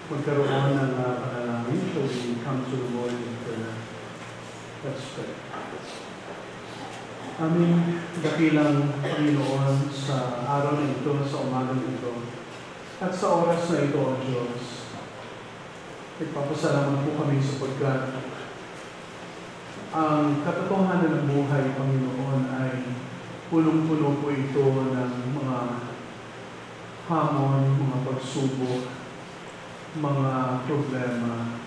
magkaroon ng panalangin. So we come to the Lord in prayer. Let's pray. Aming dakilang Panginoon, sa araw na ito, sa umagang ito, at sa oras na ito, O Diyos, nagpapasalamat po kami sapagkat ang katotohanan ng buhay, Panginoon, ay punong-puno po ito ng mga hamon, mga pagsubok, mga problema,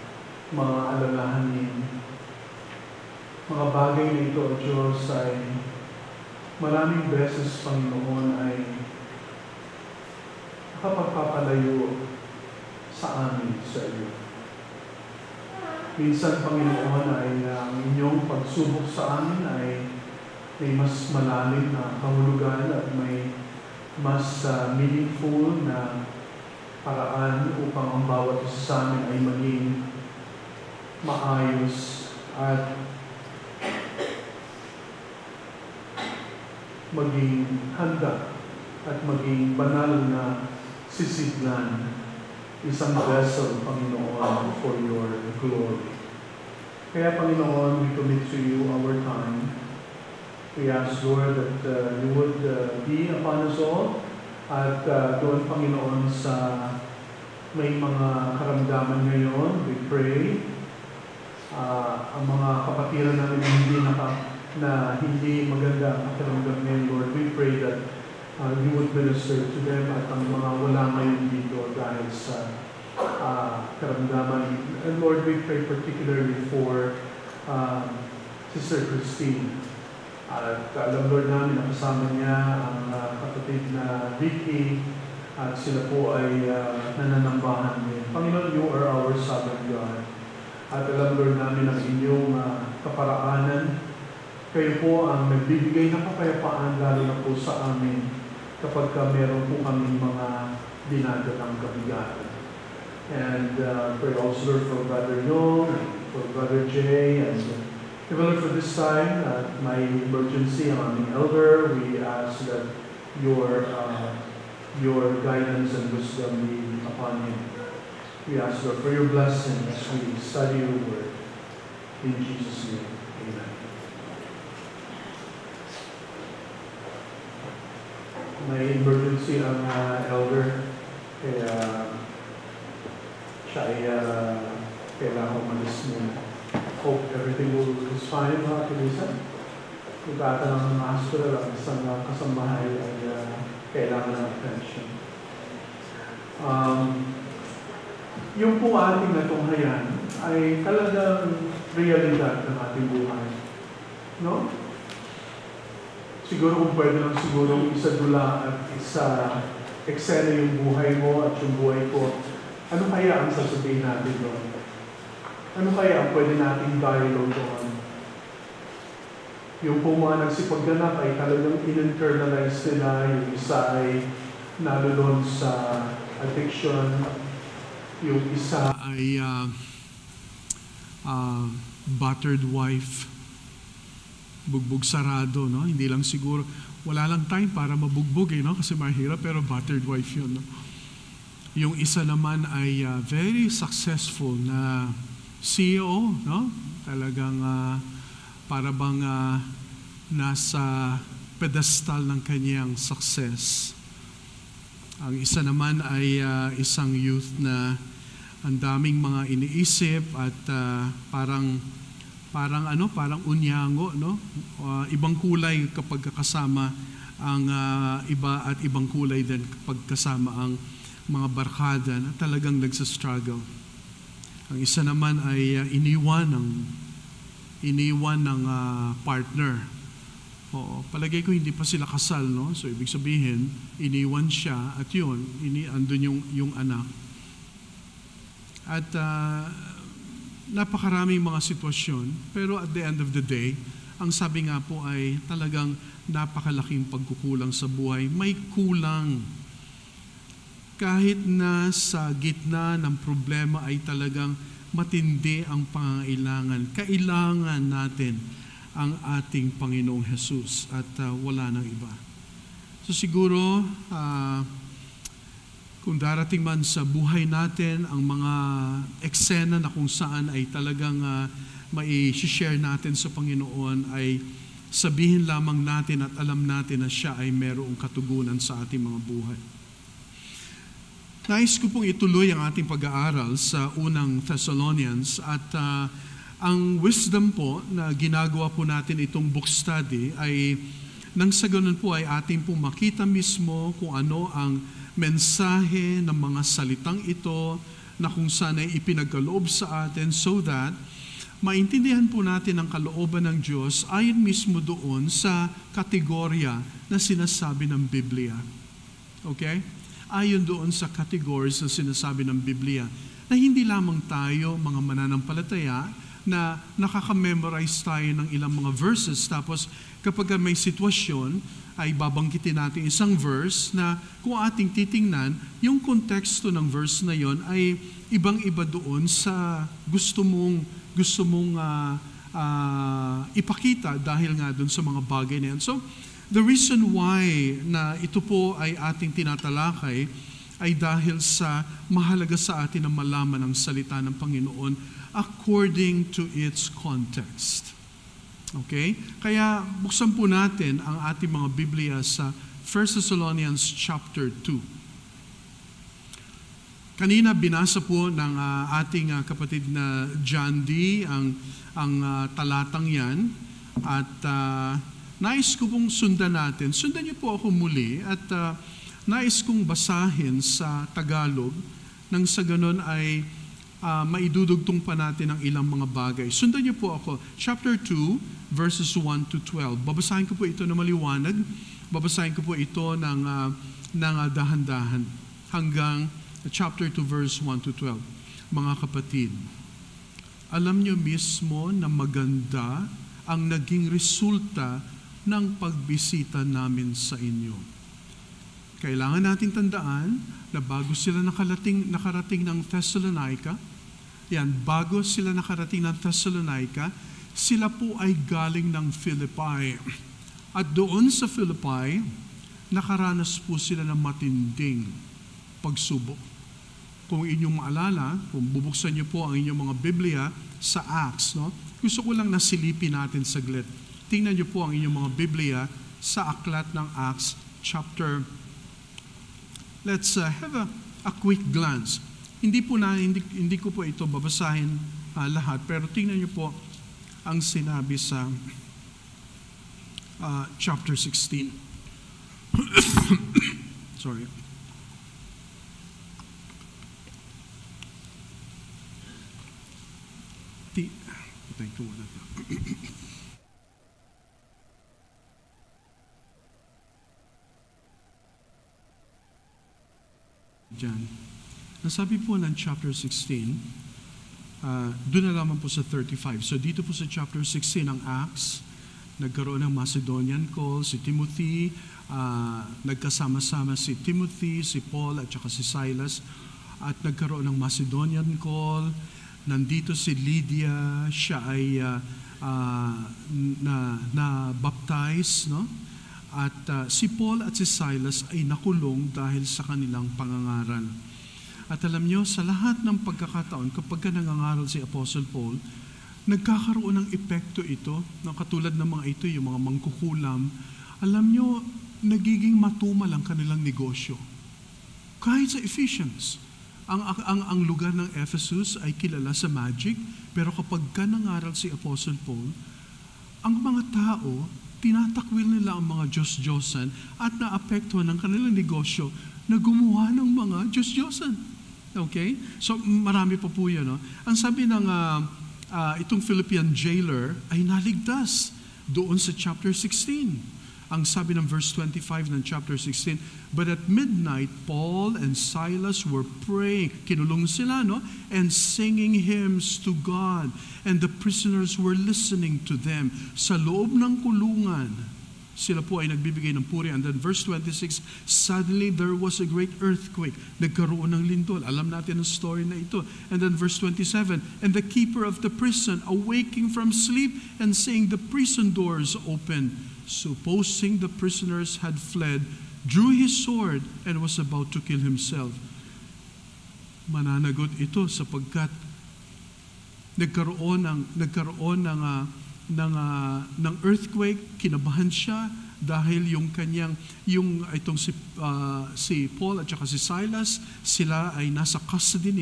mga alalahanin. Mga bagay na ito, O Diyos, ay maraming beses, Panginoon, ay nakapagpapalayo sa amin, sa iyo. Minsan, Panginoon, ay ang inyong pagsubok sa amin ay may mas malalim na kahulugan at may mas meaningful na paraan upang ang bawat isa sa amin ay maging maayos at maging handa at maging banal na sisiglan, isang vessel, Panginoon, for your glory. Kaya, Panginoon, we commit to you our time. We ask, Lord, that you would be upon us all at doon, Panginoon, sa may mga karamdaman ngayon, we pray. Ang mga kapatiran namin na hindi maganda ang karamdam ngayon, Lord, we pray that you would minister to them at ang mga wala ngayon dito dahil sa karamdaman. And Lord, we pray particularly for Sister Christine. At alam, Lord, namin na kasama niya ang kapatid na Vicky at sila po ay nananambahan din. Panginoon, you are our sovereign God. At alam, Lord, namin ang inyong kaparaanan. Kayo po ang nagbibigay ng kapayapaan, lalo na po sa amin kapag meron po kaming mga dinadalang kabigatan. And pray also, Lord, for Brother Yong, for Brother Jay, and Lord, for this time, my emergency, ang aming elder, we ask that your guidance and wisdom be upon him. We ask, Lord, for your blessing as we study your word. In Jesus' name, amen. May emergency ang elder, kaya siya ay kailangan umalis muna. Hope everything is fine, mga kaibigan. Kung tatanong ng hospital, ang isang kasamahay ay kailangan ng attention. Yung po ating natunghayan ay talagang realidad ng ating buhay. No? Siguro kung pwede lang siguro isa dula at isa eksena yung buhay mo at yung buhay ko, ano kaya ang sasabihin natin doon? Ano kaya ang pwede nating dialogue doon? Yung po mga nagsipagganap ay talagang in-internalize nila, yung isa ay nalulon sa addiction, yung isa ay battered wife, bugbog sarado, no? Hindi lang siguro, wala lang time para mabugbog, no? Kasi mahirap, pero battered wife yun, no? Yung isa naman ay very successful na CEO, no? Talagang para bang nasa pedestal ng kanyang success. Ang isa naman ay isang youth na ang daming mga iniisip at parang unyango, no? Ibang kulay kapag kasama ang iba at ibang kulay din kapag kasama ang mga barkada na talagang nagsa-struggle. Ang isa naman ay iniwan ng partner. Oo, palagay ko hindi pa sila kasal, no? So ibig sabihin, iniwan siya at yun, andun yung anak. At napakaraming mga sitwasyon, pero at the end of the day, ang sabi nga po ay talagang napakalaking pagkukulang sa buhay. May kulang. Kahit na sa gitna ng problema ay talagang matindi ang pangailangan. Kailangan natin ang ating Panginoong Jesus at wala nang iba. So siguro, kung darating man sa buhay natin ang mga eksena na kung saan ay talagang mai-share natin sa Panginoon, ay sabihin lamang natin at alam natin na siya ay merong katugunan sa ating mga buhay. Nais ko pong ituloy ang ating pag-aaral sa unang Thessalonians, at ang wisdom po na ginagawa po natin itong book study ay nang sa ganun po ay ating pong makita mismo kung ano ang mensahe ng mga salitang ito na kung saan ay ipinagkaloob sa atin, so that maintindihan po natin ang kalooban ng Diyos ayon mismo doon sa kategorya na sinasabi ng Biblia. Okay? Ayon doon sa categories na sinasabi ng Biblia, na hindi lamang tayo mga mananampalataya na nakaka-memorize tayo ng ilang mga verses, tapos kapag may sitwasyon ay babanggitin natin isang verse na kung ating titingnan, yung konteksto ng verse na yon ay ibang-iba doon sa gusto mong ipakita dahil nga doon sa mga bagay na yan. So, the reason why na ito po ay ating tinatalakay ay dahil sa mahalaga sa atin na malaman ang salita ng Panginoon according to its context. Okay? Kaya buksan po natin ang ating mga Biblia sa 1 Thessalonians chapter 2. Kanina binasa po ng ating kapatid na John D. ang talatang yan, at nais ko pong sundan natin. Sundan niyo po ako muli, at nais kong basahin sa Tagalog nang sa ganon ay maidudugtong pa natin ang ilang mga bagay. Sundan niyo po ako. Chapter 2, verses 1 to 12. Babasahin ko po ito na maliwanag. Babasahin ko po ito ng dahan-dahan hanggang chapter 2, verse 1 to 12. Mga kapatid, alam niyo mismo na maganda ang naging resulta ng pagbisita namin sa inyo. Kailangan nating tandaan na bago sila nakarating ng Thessalonica, bago sila nakarating ng Thessalonica, sila po ay galing ng Philippi. At doon sa Philippi, nakaranas po sila ng matinding pagsubok. Kung inyong maalala, kung bubuksan niyo po ang inyong mga Biblia sa Acts, no? Gusto ko lang nasilipin natin saglit. Tingnan niyo po ang inyong mga Biblia sa aklat ng Acts chapter. Let's have a quick glance. Hindi ko po ito babasahin lahat, pero tingnan niyo po ang sinabi sa chapter 16. Sorry. Thank you. Diyan. Nasabi po ng chapter 16, doon na lamang po sa 35. So dito po sa chapter 16 ng Acts, nagkaroon ng Macedonian call, si Timothy, nagkasama-sama si Timothy, si Paul at saka si Silas, at nagkaroon ng Macedonian call. Nandito si Lydia, siya ay na-baptize, no? At si Paul at si Silas ay nakulong dahil sa kanilang pangangaral. At alam nyo, sa lahat ng pagkakataon, kapag nangangaral si Apostle Paul, nagkakaroon ng epekto ito, na katulad ng mga ito, yung mga mangkukulam, alam nyo, nagiging matumal ang kanilang negosyo. Kahit sa Ephesians, ang lugar ng Ephesus ay kilala sa magic, pero kapag nangaral si Apostle Paul, ang mga tao, tinatakwil nila ang mga Diyos-Diyosan at naapektuhan ng kanilang negosyo na gumawa ng mga Diyos-Diyosan. Okay? So, marami pa po yan. No? Ang sabi ng itong Philippian jailer ay naligtas doon sa chapter 16. Ang sabi ng verse 25 ng chapter 16, but at midnight, Paul and Silas were praying, kinulong sila, no? And singing hymns to God. And the prisoners were listening to them. Sa loob ng kulungan, sila po ay nagbibigay ng puri. And then verse 26, suddenly there was a great earthquake. Nagkaroon ng lindol. Alam natin ang story na ito. And then verse 27, and the keeper of the prison, awaking from sleep and seeing the prison doors open, supposing the prisoners had fled, drew his sword and was about to kill himself. Mananagot ito sapagkat nagkaroon ng earthquake, kinabahan siya dahil si Paul at saka si Silas, sila ay nasa custody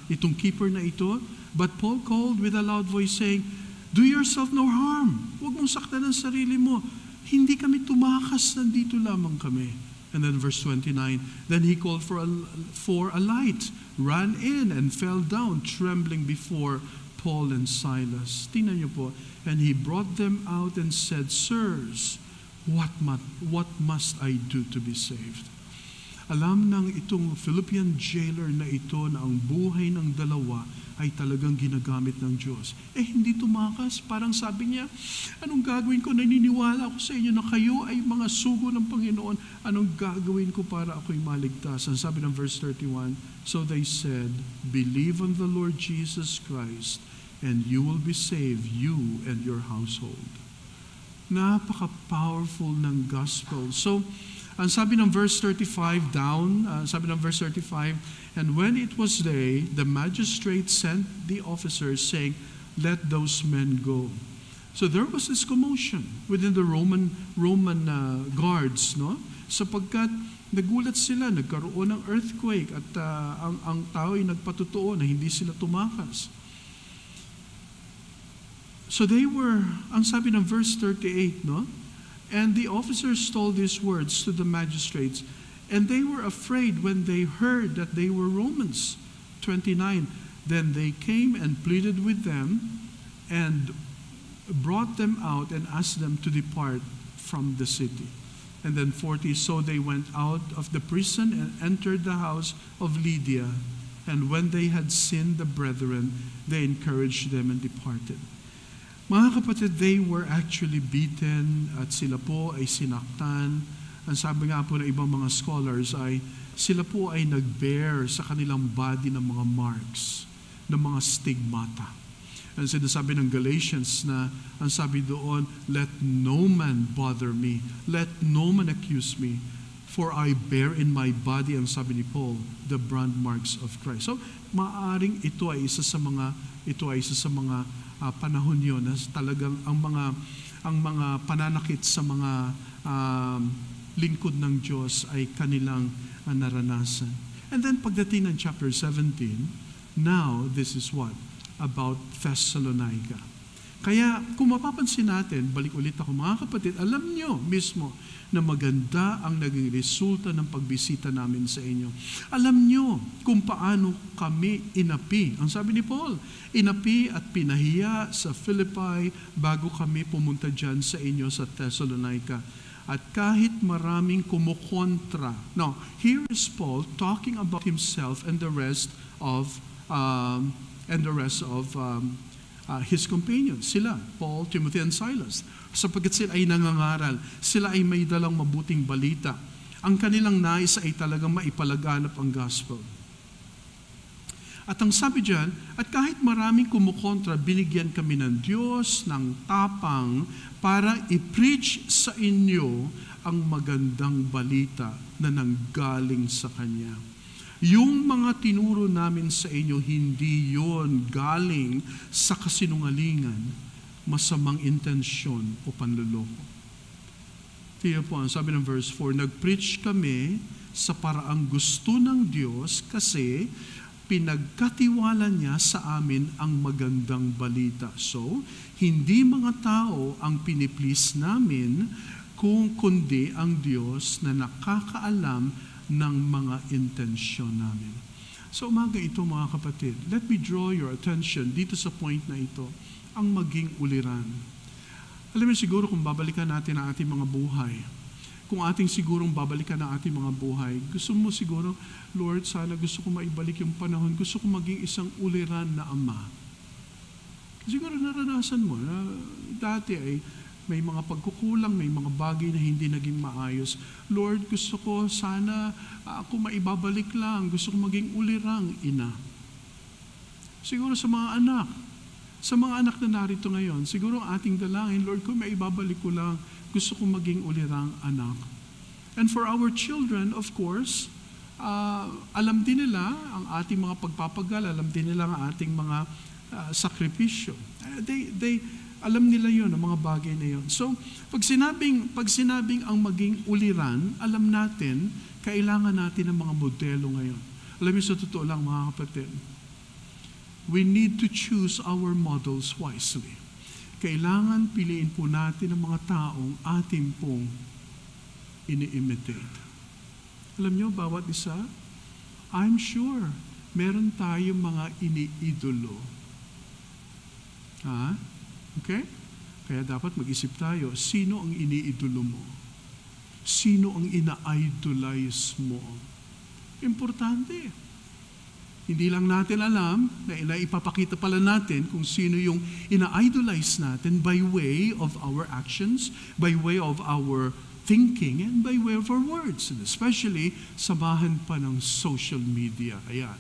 itong keeper na ito. But Paul called with a loud voice saying, "Do yourself no harm." Huwag mong saktan ang sarili mo. Hindi kami tumakas, nandito lamang kami. And then verse 29, then he called for a light, ran in and fell down, trembling before Paul and Silas. Tingnan niyo po. And he brought them out and said, "Sirs, what must I do to be saved?" Alam ng itong Philippian jailer na ito na ang buhay ng dalawa ay talagang ginagamit ng Diyos. Hindi tumakas. Parang sabi niya, anong gagawin ko? Naniniwala ako sa inyo na kayo ay mga sugo ng Panginoon. Anong gagawin ko para ako'y maligtas? Ang sabi ng verse 31, so they said, "Believe on the Lord Jesus Christ, and you will be saved, you and your household." Napaka-powerful ng gospel. So, ang sabi ng verse 35 and when it was day, the magistrate sent the officers saying, "Let those men go." So there was this commotion within the Roman guards, no? Sapagkat nagulat sila, nagkaroon ng earthquake at ang tao ay nagpatutuo na hindi sila tumakas. So ang sabi ng verse 38, no? And the officers told these words to the magistrates, and they were afraid when they heard that they were Romans. 29, then they came and pleaded with them and brought them out and asked them to depart from the city. And then 40, so they went out of the prison and entered the house of Lydia. And when they had seen the brethren, they encouraged them and departed. Mga kapatid, they were actually beaten at sila po ay sinaktan. Ang sabi nga po ng ibang mga scholars ay sila po ay nag-bear sa kanilang body ng mga marks, ng mga stigmata. Ang sinasabi ng Galatians na, ang sabi doon, "Let no man bother me, let no man accuse me, for I bear in my body," ang sabi ni Paul, "the brand marks of Christ." So, maaring ito ay isa sa mga panahon yun na talagang ang mga pananakit sa mga lingkod ng Diyos ay kanilang naranasan. And then pagdating ng chapter 17, now this is what? About Thessalonica. Kaya kung mapapansin natin, balik ulit ako mga kapatid, alam nyo mismo na maganda ang naging resulta ng pagbisita namin sa inyo. Alam nyo kung paano kami inapi. Ang sabi ni Paul, inapi at pinahiya sa Philippi bago kami pumunta dyan sa inyo sa Thessalonica. At kahit maraming kumukontra. Now, here is Paul talking about himself and the rest of his companions. Sila, Paul, Timothy, and Silas. Sapagkat sila ay nangangaral, sila ay may dalang mabuting balita. Ang kanilang nais ay talagang maipalaganap ang gospel. At ang sabi dyan, at kahit maraming kumukontra, binigyan kami ng Diyos ng tapang para i-preach sa inyo ang magandang balita na nanggaling sa Kanya. Yung mga tinuro namin sa inyo, hindi yon galing sa kasinungalingan, masamang intensyon o panluloko. Tiyo po, ang sabi ng verse 4, nag-preach kami sa paraang gusto ng Diyos kasi pinagkatiwala niya sa amin ang magandang balita. So, hindi mga tao ang piniplease namin, kundi ang Diyos na nakakaalam ng mga intensyon namin. So umaga ito mga kapatid, let me draw your attention dito sa point na ito, ang maging uliran. Alam mo siguro kung babalikan natin ang ating mga buhay, kung ating sigurong babalikan ang ating mga buhay, gusto mo siguro, Lord, sana gusto ko maibalik yung panahon, gusto ko maging isang uliran na ama. Siguro naranasan mo na dati ay may mga pagkukulang, may mga bagay na hindi naging maayos. Lord, gusto ko sana ako maibabalik lang. Gusto ko maging ulirang ina. Siguro sa mga anak na narito ngayon, siguro ang ating dalangin, Lord, kung maibabalik ko lang, gusto ko maging ulirang anak. And for our children, of course, alam din nila ang ating mga pagpapagal, alam din nila ang ating mga sakripisyo. Alam nila yon, ang mga bagay na yon. So, pag sinabing ang maging uliran, alam natin, kailangan natin ng mga modelo ngayon. Alam niyo, sa totoo lang mga kapatid, we need to choose our models wisely. Kailangan piliin po natin ang mga taong ating pong ini-imitate. Alam niyo, bawat isa, I'm sure, meron tayong mga iniidolo. Okay? Kaya dapat mag-isip tayo, sino ang iniidolo mo? Sino ang ina-idolize mo? Importante. Hindi lang natin alam na ipapakita pala natin kung sino yung ina-idolize natin by way of our actions, by way of our thinking, and by way of our words. And especially, samahan pa ng social media. Ayan.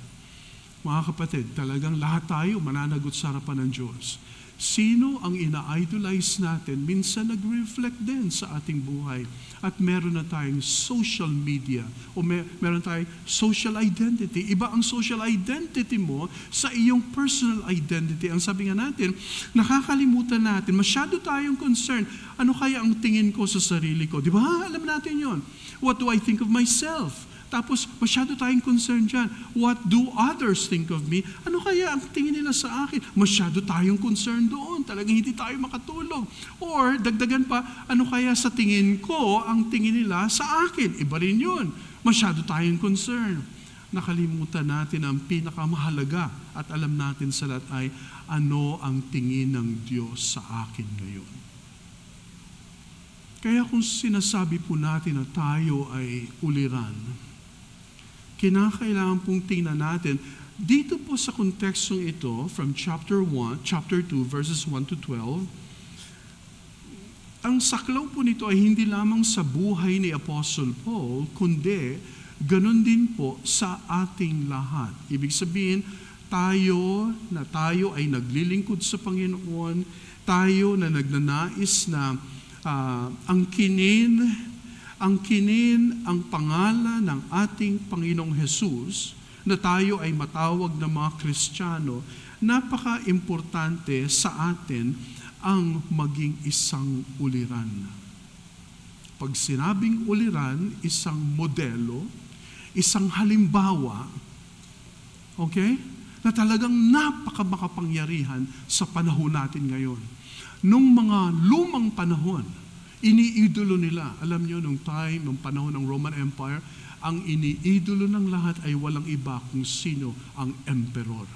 Mga kapatid, talagang lahat tayo mananagot sa harapan ng Diyos. Sino ang ina-idolize natin, minsan nag-reflect din sa ating buhay. At meron na tayong social media o meron tayong social identity. Iba ang social identity mo sa iyong personal identity. Ang sabi nga natin, nakakalimutan natin, masyado tayong concerned. Ano kaya ang tingin ko sa sarili ko? Di ba? Alam natin yon. What do I think of myself? Tapos, masyado tayong concerned dyan. What do others think of me? Ano kaya ang tingin nila sa akin? Masyado tayong concerned doon. Talagang hindi tayo makatulog. Or, dagdagan pa, ano kaya sa tingin ko ang tingin nila sa akin? Iba rin yun. Masyado tayong concerned. Nakalimutan natin ang pinakamahalaga at alam natin sa lahat ay ano ang tingin ng Diyos sa akin ngayon. Kaya kung sinasabi po natin na tayo ay uliran, kinakailangan pong tingnan natin, dito po sa kontekstong ito, from chapter 2, verses 1 to 12, ang saklaw po nito ay hindi lamang sa buhay ni Apostle Paul, kundi ganun din po sa ating lahat. Ibig sabihin, tayo ay naglilingkod sa Panginoon, tayo na nagnanais na angkinin ang pangalan ng ating Panginoong Jesus na tayo ay matawag na mga Kristiyano, napaka-importante sa atin ang maging isang uliran. Pag sinabing uliran, isang modelo, isang halimbawa, okay, na talagang napaka-makapangyarihan sa panahon natin ngayon. Nung mga lumang panahon, iniidolo nila. Alam nyo, nung panahon ng Roman Empire, ang iniidolo ng lahat ay walang iba kung sino ang emperor.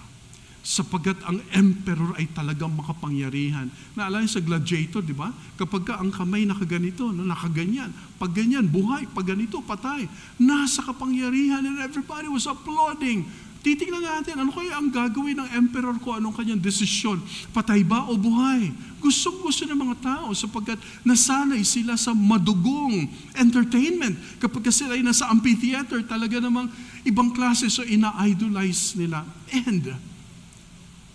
Sapagkat ang emperor ay talagang makapangyarihan. Naalala sa gladiator, di ba? Kapag ang kamay nakaganito, nakaganyan. Pag ganyan, buhay. Pag ganito, patay. Nasa kapangyarihan and everybody was applauding. Titingnan natin, ano kaya ang gagawin ng emperor ko? Anong kanyang desisyon? Patay ba o buhay? Gusto ng mga tao sapagkat nasanay sila sa madugong entertainment. Kapag sila ay nasa amphitheater, talaga namang ibang klase, so ina-idolize nila. And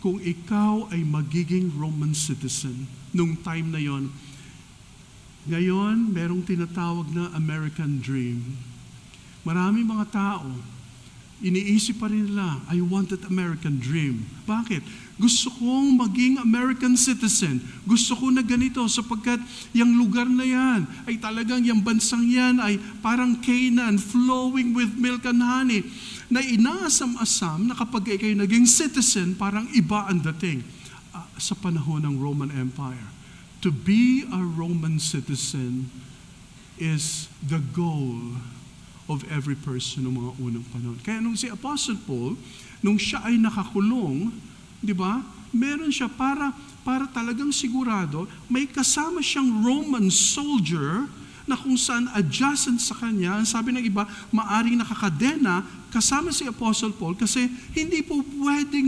kung ikaw ay magiging Roman citizen, nung time na yon, ngayon, merong tinatawag na American Dream. Maraming mga tao, iniisip pa rin nila, I want that American dream. Bakit? Gusto kong maging American citizen. Gusto ko na ganito sapagkat yung lugar na yan ay talagang yung bansang yan ay parang Canaan, flowing with milk and honey, na inaasam-asam na kapag kayo naging citizen, parang iba ang dating sa panahon ng Roman Empire. To be a Roman citizen is the goal of every person ng mga unang panahon. Kaya nung si Apostle Paul, nung siya ay nakakulong, di ba, meron siya para talagang sigurado, may kasama siyang Roman soldier na kung saan adjacent sa kanya, sabi ng iba, maaring nakakadena, kasama si Apostle Paul kasi hindi po pwedeng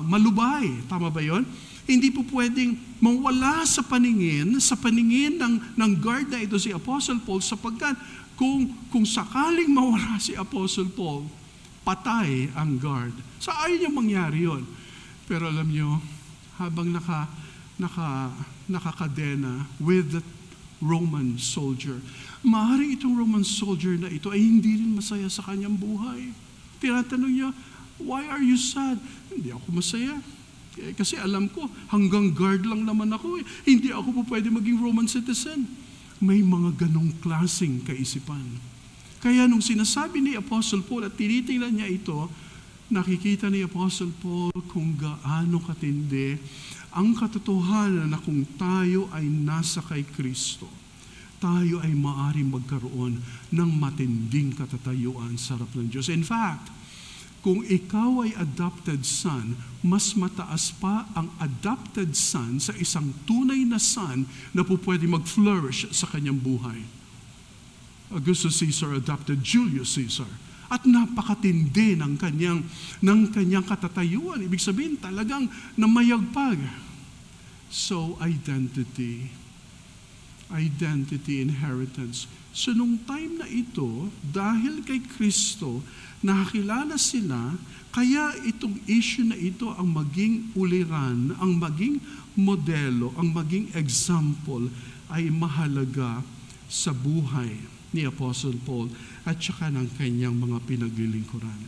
malubay. Tama ba yon? Hindi po pwedeng mawala sa paningin ng guard na ito si Apostle Paul sapagkat kung sakaling mawala si Apostle Paul, patay ang guard. So ayaw niyang mangyari yun. Pero alam niyo, habang nakakadena with Roman soldier. Maaaring itong Roman soldier na ito ay hindi rin masaya sa kanyang buhay. Tinatanong niya, why are you sad? Hindi ako masaya. Kasi alam ko, hanggang guard lang naman ako. Hindi ako po pwede maging Roman citizen. May mga ganong klaseng kaisipan. Kaya nung sinasabi ni Apostle Paul at tinitingnan niya ito, nakikita ni Apostle Paul kung gaano katindi ang katotohanan na kung tayo ay nasa kay Kristo, tayo ay maaaring magkaroon ng matinding katatayuan sa harap ng Diyos. In fact, kung ikaw ay adopted son, mas mataas pa ang adopted son sa isang tunay na son na po pwede mag-flourish sa kanyang buhay. Augustus Caesar adopted Julius Caesar. At napakatindi ng kanyang katatayuan. Ibig sabihin talagang namayagpag. So, identity, inheritance. So, nung time na ito, dahil kay Kristo, nakakilala sila, kaya itong issue na ito ang maging uliran, ang maging modelo, ang maging example ay mahalaga sa buhay ni Apostle Paul at saka ng kanyang mga pinaglilingkuran.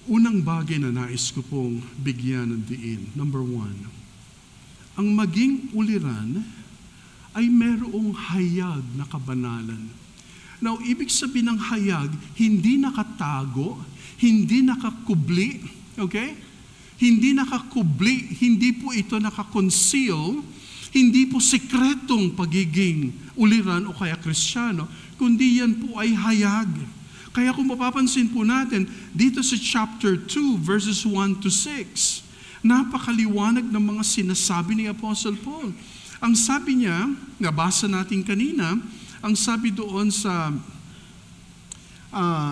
Unang bagay na nais ko pong bigyan ng diin, number 1, ang maging uliran ay merong hayag na kabanalan. Now, ibig sabihin ng hayag, hindi nakatago, hindi nakakubli, okay? Hindi nakakubli, hindi po ito nakakonceal, hindi po sekretong pagiging uliran o kaya Kristiyano, kundi yan po ay hayag. Kaya kung mapapansin po natin, dito sa chapter 2, verses 1 to 6, napakaliwanag ng mga sinasabi ni Apostle Paul. Ang sabi niya, nabasa natin kanina, ang sabi doon sa,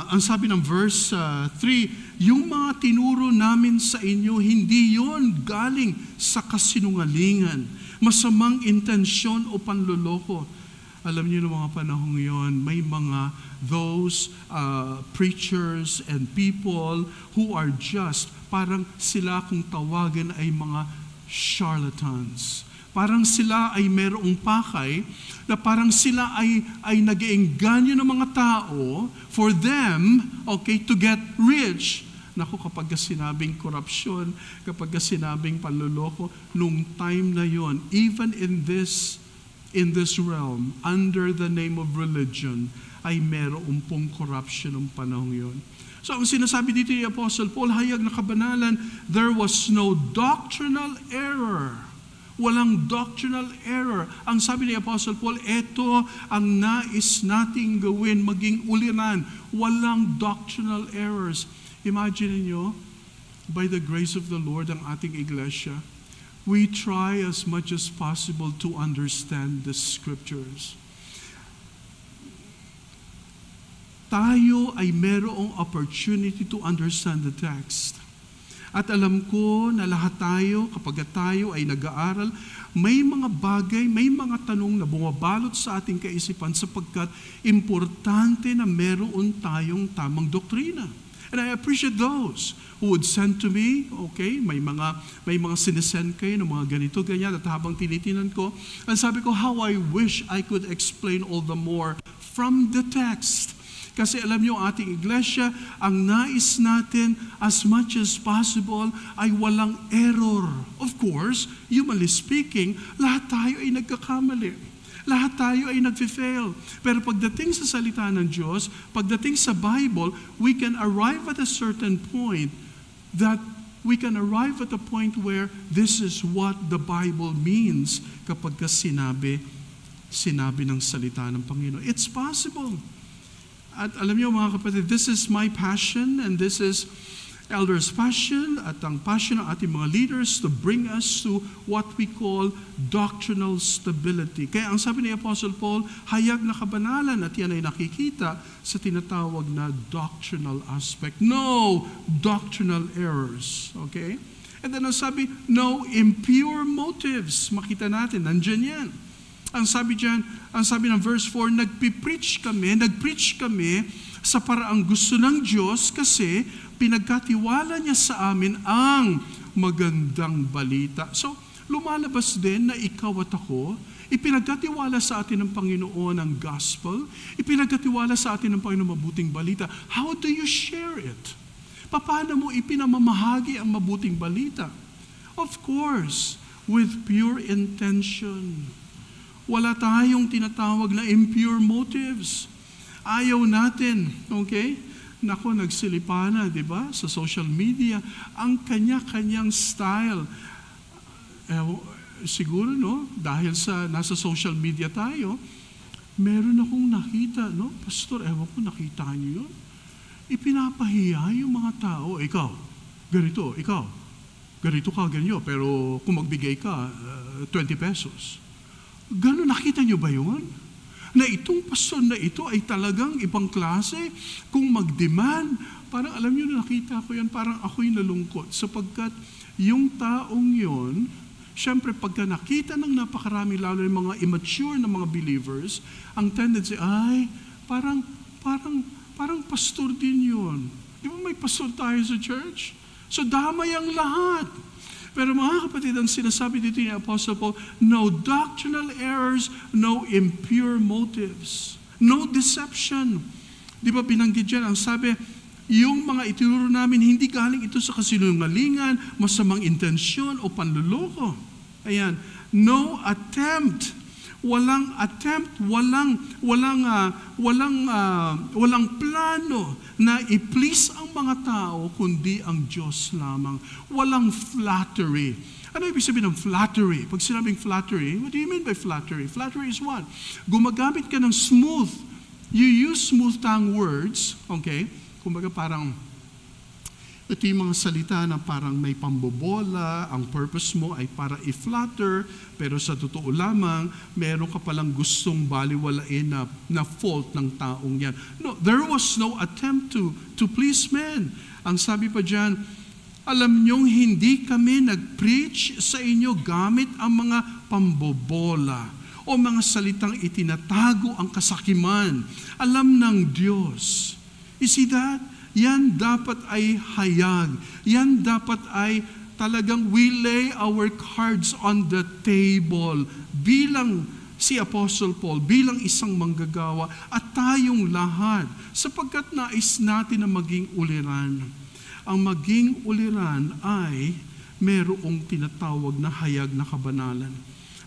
ang sabi ng verse 3, yung mga tinuro namin sa inyo, hindi yon galing sa kasinungalingan, masamang intensyon o panloloko. Alam niyo ng mga panahong yon, may mga those preachers and people who are just, parang sila kung tawagan ay mga charlatans. Parang sila ay merong pakay na parang sila ay nag-iengganyo ng mga tao for them, okay, to get rich. Naku, kapag sinabing korupsyon, kapag sinabing panluloko, nung time na yon, even in this realm, under the name of religion, ay merong pong corruption ng panahong yon. So, ang sinasabi dito ni Apostle Paul, hayag na kabanalan, there was no doctrinal error. Walang doctrinal error. Ang sabi ni Apostle Paul, eto ang nais nating gawin, maging uliran. Walang doctrinal errors. Imagine niyo, by the grace of the Lord, ang ating iglesia, we try as much as possible to understand the Scriptures. Tayo ay merong opportunity to understand the text. At alam ko na lahat tayo, kapag tayo ay nag-aaral, may mga bagay, may mga tanong na bumabalot sa ating kaisipan sapagkat importante na meron tayong tamang doktrina. And I appreciate those who would send to me, okay, may mga sinesend kayo ng mga ganito, ganyan, at habang tinitinan ko, ang sabi ko, how I wish I could explain all the more from the text. Kasi alam niyo, ating iglesia, ang nais natin as much as possible ay walang error. Of course, humanly speaking, lahat tayo ay nagkakamali. Lahat tayo ay nag-fail. Pero pagdating sa salita ng Diyos, pagdating sa Bible, we can arrive at a certain point where this is what the Bible means kapag sinabi ng salita ng Panginoon. It's possible. At alam niyo mga kapatid, this is my passion and this is elders' passion at ang passion ng ating mga leaders to bring us to what we call doctrinal stability. Kaya ang sabi ni Apostle Paul, hayag na kabanalan at yan ay nakikita sa tinatawag na doctrinal aspect. No doctrinal errors. Okay? And then ang sabi, no impure motives. Makita natin, nandyan yan. Ang sabi diyan, ang sabi ng verse 4, nagpreach kami sa paraang gusto ng Diyos kasi pinagkatiwala niya sa amin ang magandang balita. So, lumalabas din na ikaw at ako, Ipinagkatiwala sa atin ng Panginoon ang gospel. Ipinagkatiwala sa atin ng Panginoon mabuting balita. How do you share it? Paano mo ipinamamahagi ang mabuting balita? Of course, with pure intention. Wala tayong tinatawag na impure motives. Ayaw natin, okay? Nako, nagsilipa na, di ba? Sa social media, ang kanya-kanyang style. Siguro, no? Dahil nasa social media tayo, meron akong nakita, no? Pastor, ewan ko, nakita niyo yun? Ipinapahiya yung mga tao. Ikaw, ganito, ikaw. Ganito ka, ganyo. Pero kung magbigay ka, 20 pesos. Gano'n, nakita niyo ba yun? Na itong pastor na ito ay talagang ibang klase. Kung mag-demand, parang alam niyo, nakita ko yan, parang ako'y nalungkot. Sapagkat yung taong yun, syempre pagka nakita ng napakarami, lalo yung mga immature na mga believers, ang tendency ay, parang pastor din yun. Di ba may pastor tayo sa church? So damay ang lahat. Pero mga kapatid, ang sinasabi dito ni Apostle Paul, no doctrinal errors, no impure motives, no deception. Di ba binanggit dyan, ang sabi, yung mga itinuro namin, hindi galing ito sa kasinungalingan, masamang intensyon o panluloko. Ayan, no attempt, walang plano na i-please ang mga tao kundi ang Diyos lamang. Walang flattery. Ano ibig sabihin ng flattery? Pag sinabing flattery, what do you mean by flattery? Flattery is what? Gumagamit ka ng smooth. You use smooth tongue words, okay? Kumbaga parang ito yung mga salita na parang may pambobola, ang purpose mo ay para i-flatter, pero sa totoo lamang, meron ka palang gustong baliwalain na fault ng taong yan. No, there was no attempt to please men. Ang sabi pa dyan, alam niyong hindi kami nag-preach sa inyo gamit ang mga pambobola o mga salitang itinatago ang kasakiman. Alam ng Diyos. You see that? Yan dapat ay hayag. Yan dapat ay talagang we lay our cards on the table bilang si Apostle Paul, bilang isang manggagawa at tayong lahat sapagkat nais natin na maging uliran. Ang maging uliran ay merong tinatawag na hayag na kabanalan.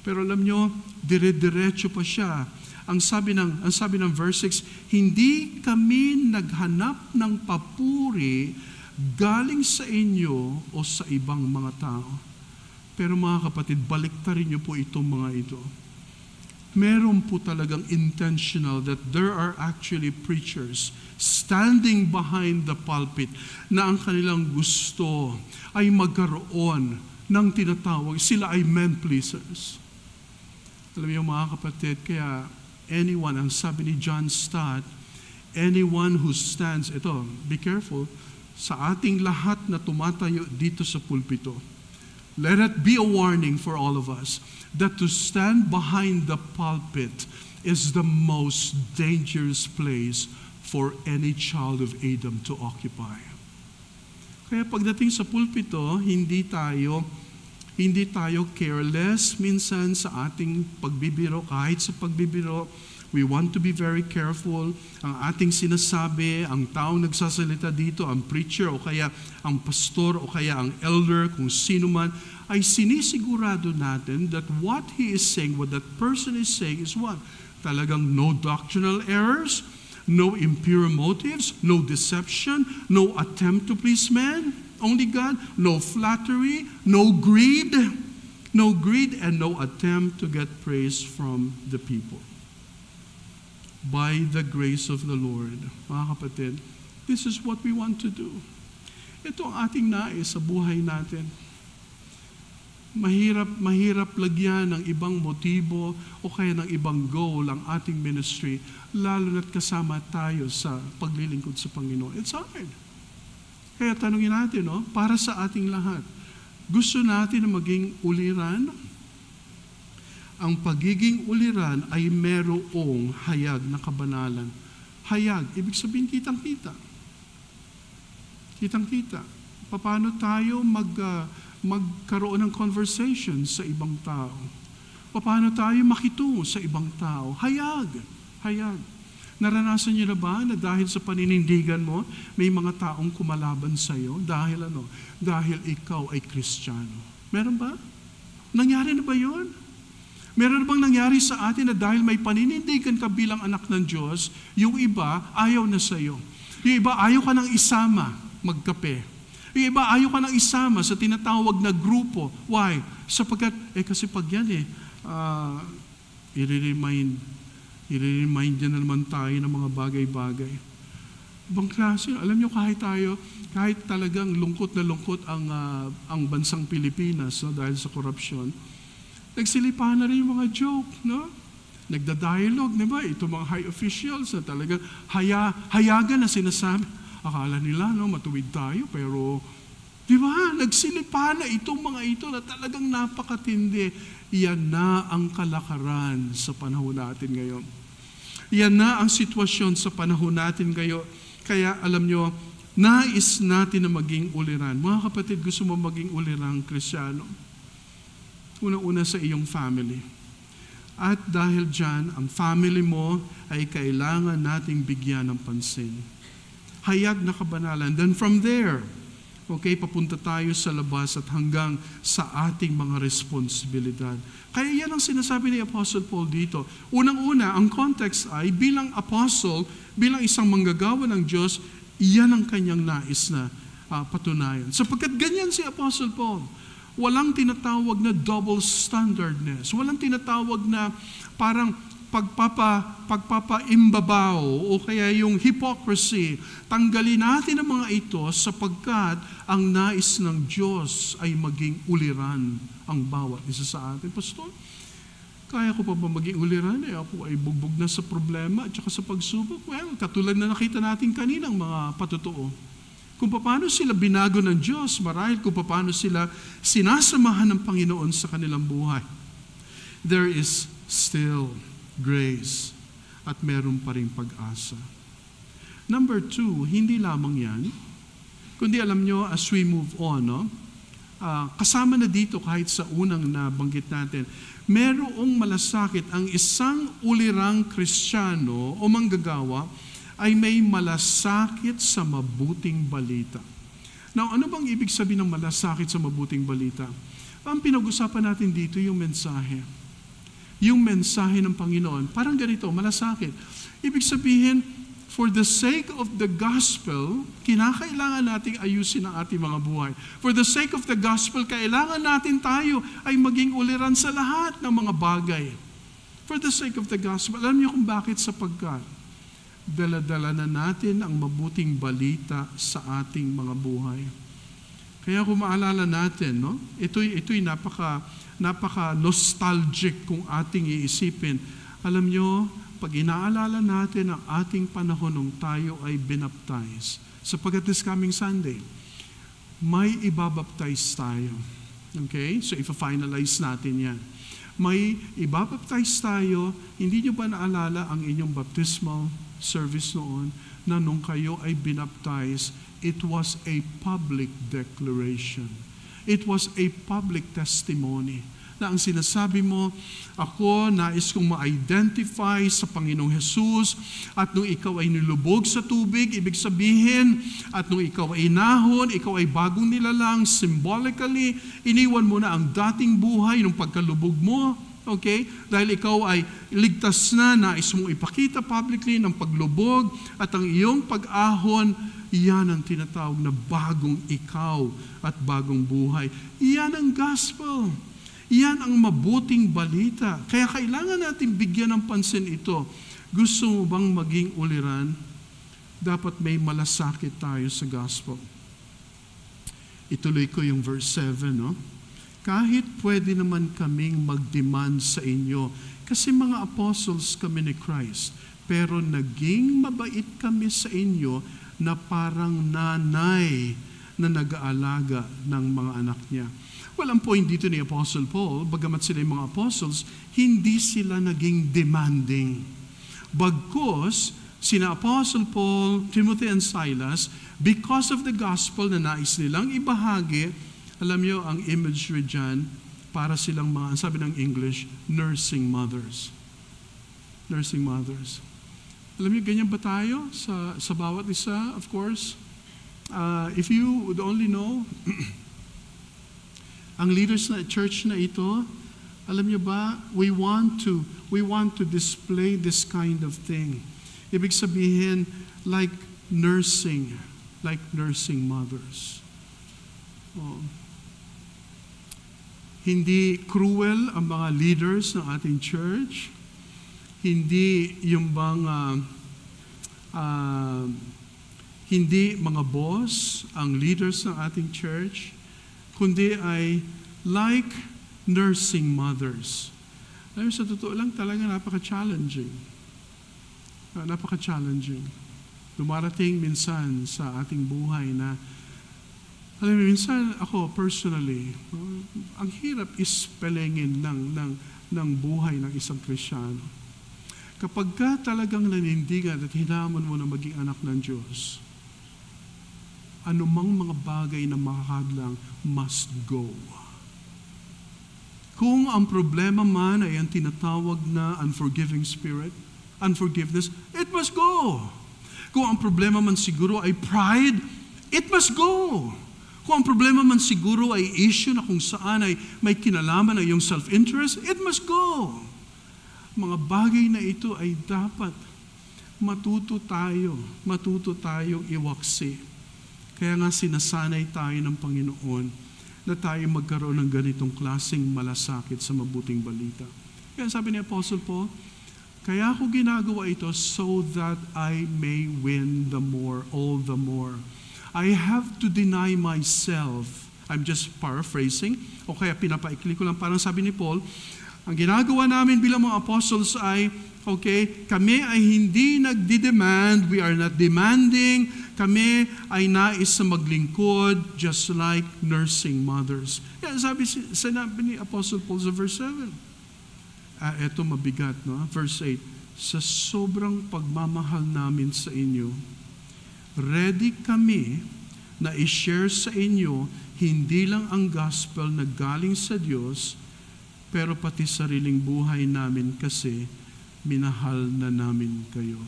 Pero alam nyo, dire-diretso pa siya. Ang sabi ng verse 6, hindi kami naghanap ng papuri galing sa inyo o sa ibang mga tao. Pero mga kapatid, baliktarin niyo po itong mga ito. Meron po talagang intentional that there are actually preachers standing behind the pulpit na ang kanilang gusto ay magkaroon ng tinatawag, sila ay men pleasers. Alam niyo mga kapatid, kaya anyone, ang sabi ni John Stott, anyone who stands, ito, be careful, sa ating lahat na tumatayo dito sa pulpito, let it be a warning for all of us that to stand behind the pulpit is the most dangerous place for any child of Adam to occupy. Kaya pagdating sa pulpito, hindi tayo careless minsan sa ating pagbibiro. Kahit sa pagbibiro, we want to be very careful. Ang ating sinasabi, ang taong nagsasalita dito, ang preacher o kaya ang pastor o kaya ang elder, kung sino man, ay sinisigurado natin that what he is saying, what that person is saying is what? Talagang no doctrinal errors, no impure motives, no deception, no attempt to please man. Only God, no flattery, no greed, and no attempt to get praise from the people. By the grace of the Lord, mga kapatid, this is what we want to do. Ito ang ating nais sa buhay natin. Mahirap lagyan ng ibang motibo o kaya ng ibang goal ang ating ministry, lalo na't kasama tayo sa paglilingkod sa Panginoon. It's hard. Kaya tanungin natin, para sa ating lahat, gusto natin na maging uliran? Ang pagiging uliran ay merong hayag na kabanalan. Hayag, ibig sabihin kitang-kita. Kitang-kita. Paano tayo magkaroon ng conversation sa ibang tao? Paano tayo makitungo sa ibang tao? Hayag. Naranasan niyo na ba na dahil sa paninindigan mo, may mga taong kumalaban sa iyo? Dahil ano? Dahil ikaw ay Kristiyano. Meron ba? Nangyari na ba yun? Meron bang nangyari sa atin na dahil may paninindigan ka bilang anak ng Diyos, yung iba ayaw na sa iyo? Yung iba ayaw ka nang isama magkape. Yung iba ayaw ka nang isama sa tinatawag na grupo. Why? Sapagkat, kasi pag yan i-remind niya na naman tayo ng mga bagay-bagay. Ibang klase, alam niyo kahit talagang lungkot na lungkot ang bansang Pilipinas, no, dahil sa korupsyon, nagsilipan na rin yung mga joke, no? Nagda-dialogue, di ba? Ito mga high officials na talagang hayagan na sinasabi. Akala nila, no, matuwid tayo, pero, di ba? Nagsilipan na itong mga ito na talagang napakatindi. Yan na ang kalakaran sa panahon natin ngayon. Yan na ang sitwasyon sa panahon natin ngayon. Kaya alam nyo, nais natin na maging uliran. Mga kapatid, gusto mo maging ulirang Kristiyano? Una-una sa iyong family. At dahil dyan, ang family mo ay kailangan nating bigyan ng pansin. Hayag na kabanalan. Then from there, papunta tayo sa labas at hanggang sa ating mga responsibilidad. Kaya yan ang sinasabi ni Apostle Paul dito. Unang-una, ang context ay bilang apostle, bilang isang manggagawa ng Diyos, yan ang kanyang nais na patunayan. Sapagkat ganyan si Apostle Paul. Walang tinatawag na double standardness. Walang tinatawag na parang pagpapaimbabaw o kaya yung hypocrisy. Tanggalin natin ang mga ito sapagkat ang nais ng Diyos ay maging uliran ang bawat isa sa atin. Pastor, kaya ko pa ba maging uliran? Ako ay bugbog na sa problema at saka sa pagsubok. Well, katulad na nakita natin kaninang mga patotoo. Kung paano sila binago ng Diyos, marahil kung paano sila sinasamahan ng Panginoon sa kanilang buhay. There is still grace at meron pa rin pag-asa. Number 2, hindi lamang yan, kundi alam nyo, as we move on, kasama na dito kahit sa unang nabanggit natin, merong malasakit ang isang ulirang Kristiyano o manggagawa ay may malasakit sa mabuting balita. Now, ano bang ibig sabihin ng malasakit sa mabuting balita? Ang pinag-usapan natin dito yung mensahe. Yung mensahe ng Panginoon, parang ganito, malasakit. Ibig sabihin, for the sake of the gospel, kinakailangan nating ayusin ang ating mga buhay. For the sake of the gospel, kailangan natin tayo ay maging uliran sa lahat ng mga bagay. For the sake of the gospel, alam niyo kung bakit? Sapagkat dala-dala na natin ang mabuting balita sa ating mga buhay. Kaya kung maalala natin, no? Ito'y napaka-nostalgic kung ating iisipin. Alam nyo, pag inaalala natin ang ating panahon nung tayo ay binaptize, sapagkat this coming Sunday, may ibabaptize tayo. Okay? So, ipa-finalize natin yan. May ibabaptize tayo, hindi nyo ba naalala ang inyong baptismal service noon na nung kayo ay binaptize, it was a public declaration. It was a public testimony na ang sinasabi mo, ako nais kong ma-identify sa Panginoong Jesus at nung ikaw ay nilubog sa tubig, ibig sabihin, at nung ikaw ay nahon, ikaw ay bagong nilalang, symbolically, iniwan mo na ang dating buhay nung pagkalubog mo. Okay? Dahil ikaw ay ligtas na, nais mong ipakita publicly ng paglubog at ang iyong pag-ahon, iyan ang tinatawag na bagong ikaw at bagong buhay. Iyan ang gospel. Iyan ang mabuting balita. Kaya kailangan natin bigyan ng pansin ito. Gusto mo bang maging uliran? Dapat may malasakit tayo sa gospel. Ituloy ko yung verse 7, no? Kahit pwede naman kaming mag-demand sa inyo, kasi mga apostles kami ni Christ, pero naging mabait kami sa inyo na parang nanay na nag-aalaga ng mga anak niya. Well, ang point dito ni Apostle Paul, bagamat sila yung mga apostles, hindi sila naging demanding. Bagkus, sina Apostle Paul, Timothy and Silas, because of the gospel na nais nilang ibahagi, alam niyo, ang imagery dyan, para silang mga, sabi ng English, nursing mothers. Nursing mothers. Alam niyo, ganyan ba tayo sa bawat isa? Of course, if you would only know, ang leaders na church na ito, alam niyo ba, we want to display this kind of thing. Ibig sabihin, like nursing mothers. Hindi cruel ang mga leaders ng ating church. Hindi yung bang hindi mga boss ang leaders ng ating church, kundi ay like nursing mothers. Alam, sa totoo lang talaga napaka-challenging. Napaka-challenging. Dumarating minsan sa ating buhay na, alam mo, minsan ako personally, ang hirap ispelengin ng buhay ng isang Kristiyano. Kapag ka talagang nanindigan at hinamon mo na maging anak ng Diyos, anumang mga bagay na makakadlang must go. Kung ang problema man ay ang tinatawag na unforgiving spirit, unforgiveness, it must go. Kung ang problema man siguro ay pride, it must go. Kung ang problema man siguro ay issue na kung saan ay may kinalaman ang iyong self-interest, it must go. Mga bagay na ito ay dapat matuto tayong iwaksi. Kaya nga sinasanay tayo ng Panginoon na tayo magkaroon ng ganitong klaseng malasakit sa mabuting balita. Kaya sabi ni Apostle Paul, kaya ako ginagawa ito so that I may win the more, all the more. I have to deny myself. I'm just paraphrasing, o kaya pinapaikli ko lang, parang sabi ni Paul, ang ginagawa namin bilang mga apostles ay, okay, kami ay hindi nagdi-demand, we are not demanding, kami ay nais na maglingkod just like nursing mothers. Yan, sinabi ni Apostle Paul sa verse 7. Ito mabigat, no? Verse 8, sa sobrang pagmamahal namin sa inyo, ready kami na i-share sa inyo hindi lang ang gospel na galing sa Diyos, pero pati sariling buhay namin kasi minahal na namin kayo.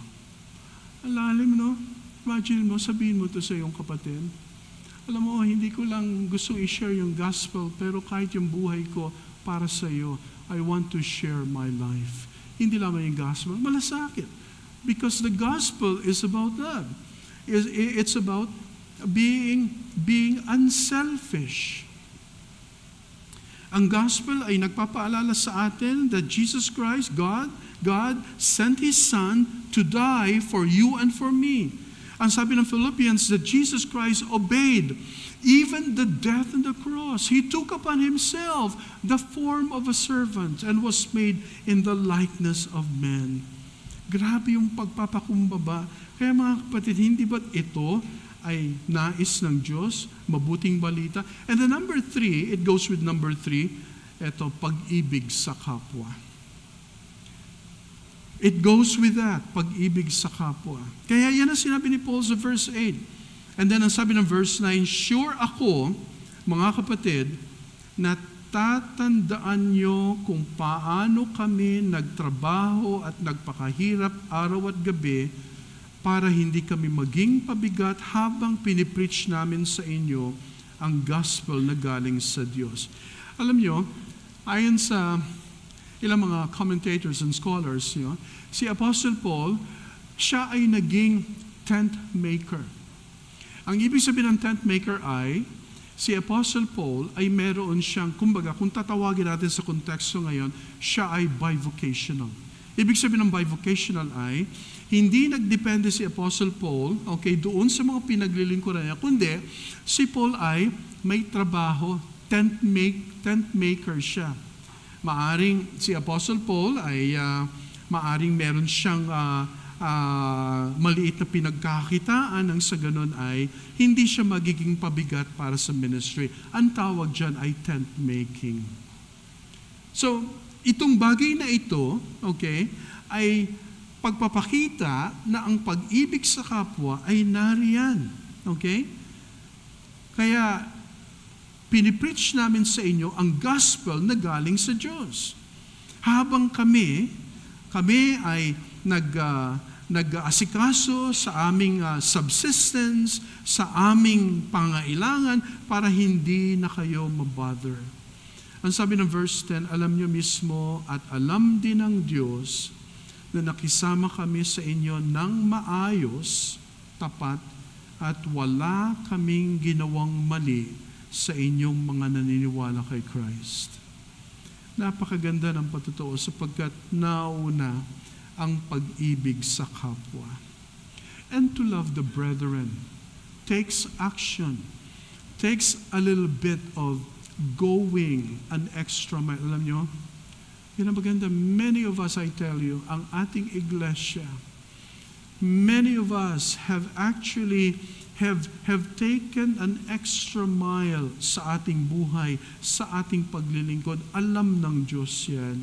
Alalim, no? Imagine mo, sabihin mo to sa iyong kapatid. Alam mo, hindi ko lang gustong i-share yung gospel, pero kahit yung buhay ko para sa iyo, I want to share my life. Hindi lamang yung gospel, malasakit. Because the gospel is about that. It's about being unselfish. Ang gospel ay nagpapaalala sa atin that Jesus Christ, God sent His Son to die for you and for me. Ang sabi ng Philippians that Jesus Christ obeyed even the death on the cross. He took upon Himself the form of a servant and was made in the likeness of men. Grabe yung pagpapakumbaba. Kaya mga kapatid, hindi ba't ito ay nais ng Diyos, mabuting balita? And the number 3, it goes with number 3, ito, pag-ibig sa kapwa. It goes with that, pag-ibig sa kapwa. Kaya yan ang sinabi ni Paul sa verse 8. And then ang sabi ng verse 9, sure ako, mga kapatid, na tatandaan nyo kung paano kami nagtrabaho at nagpakahirap araw at gabi para hindi kami maging pabigat habang pinipreach namin sa inyo ang gospel na galing sa Diyos. Alam nyo, ayon sa ilang mga commentators and scholars, si Apostle Paul, siya ay naging tent maker. Ang ibig sabihin ng tent maker ay, si Apostle Paul ay meron siyang, kumbaga, kung tatawagin natin sa konteksto ngayon, siya ay bivocational. Ibig sabihin ng bivocational ay, hindi nagdepende si Apostle Paul, okay, doon sa mga pinaglilingkuran niya, kundi si Paul ay may trabaho, tent maker siya. Maaring si Apostle Paul ay maaring meron siyang maliit na pinagkakakitaan nang sa ganun ay hindi siya magiging pabigat para sa ministry. Ang tawag dyan ay tent making. So, itong bagay na ito, okay, ay pagpapakita na ang pag-ibig sa kapwa ay nariyan. Okay? Kaya, pinipreach namin sa inyo ang gospel na galing sa Diyos. Habang kami ay nag-asikaso sa aming subsistence, sa aming pangailangan, para hindi na kayo mabother. Ang sabi ng verse 10, alam nyo mismo at alam din ng Diyos na nakisama kami sa inyo ng maayos, tapat, at wala kaming ginawang mali sa inyong mga naniniwala kay Christ. Napakaganda ng patutuo sapagkat nauna ang pag-ibig sa kapwa. And to love the brethren takes action, takes a little bit of going an extra mile. Alam nyo, yun ang maganda. Many of us, I tell you, ang ating iglesia, many of us have actually have taken an extra mile sa ating buhay, sa ating paglilingkod. Alam ng Diyos yan.